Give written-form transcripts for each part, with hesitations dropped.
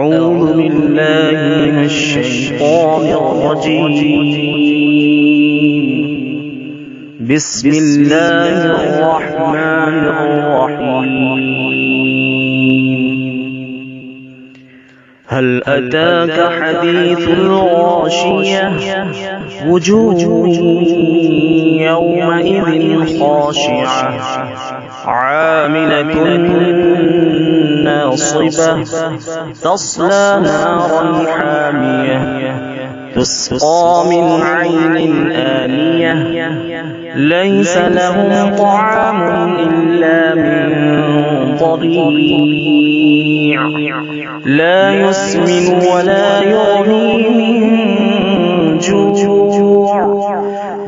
أعوذ بالله من الشيطان الرجيم. بسم الله الرحمن الرحيم. هل أتاك حديث الغاشية؟ وجوه يومئذ خاشعة عاملة ناصبة تصلى نارا حامية تسقى من عين آنية ليس لهم طعام إلا من ضريع لا يسمن ولا يغني من جوع.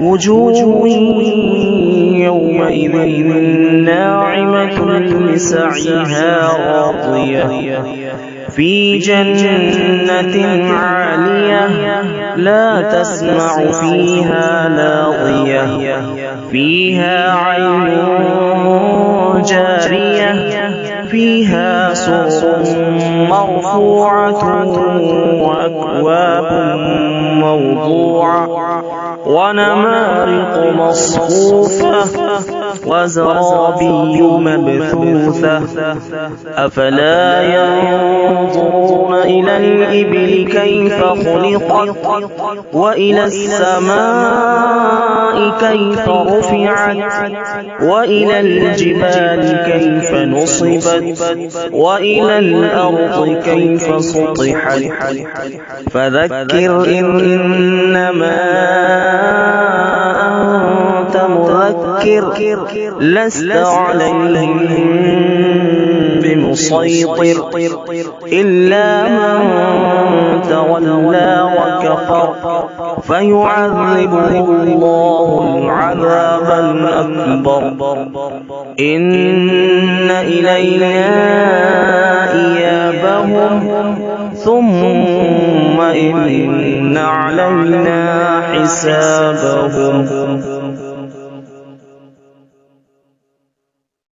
وجوه يومئذ ناعمة لسعيها راضية في جنة عالية لا تسمع فيها لاغية فيها عين جارية فيها سرر مرفوعة وأكواب موضوعة ونمارق مصفوفة وزرابي مبثوثة أفلا ينظرون إلى الإبل كيف خلقت وإلى السماء كيف رفعت وإلى الجبال كيف نصبت وإلى الأرض كيف سطحت فذكر إنما أنت مذكر لست عليهم بمسيطر إلا من تولى وكفر فيعذبه الله العذاب الأكبر. إن إلينا إيابهم ثم إن علينا حسابهم.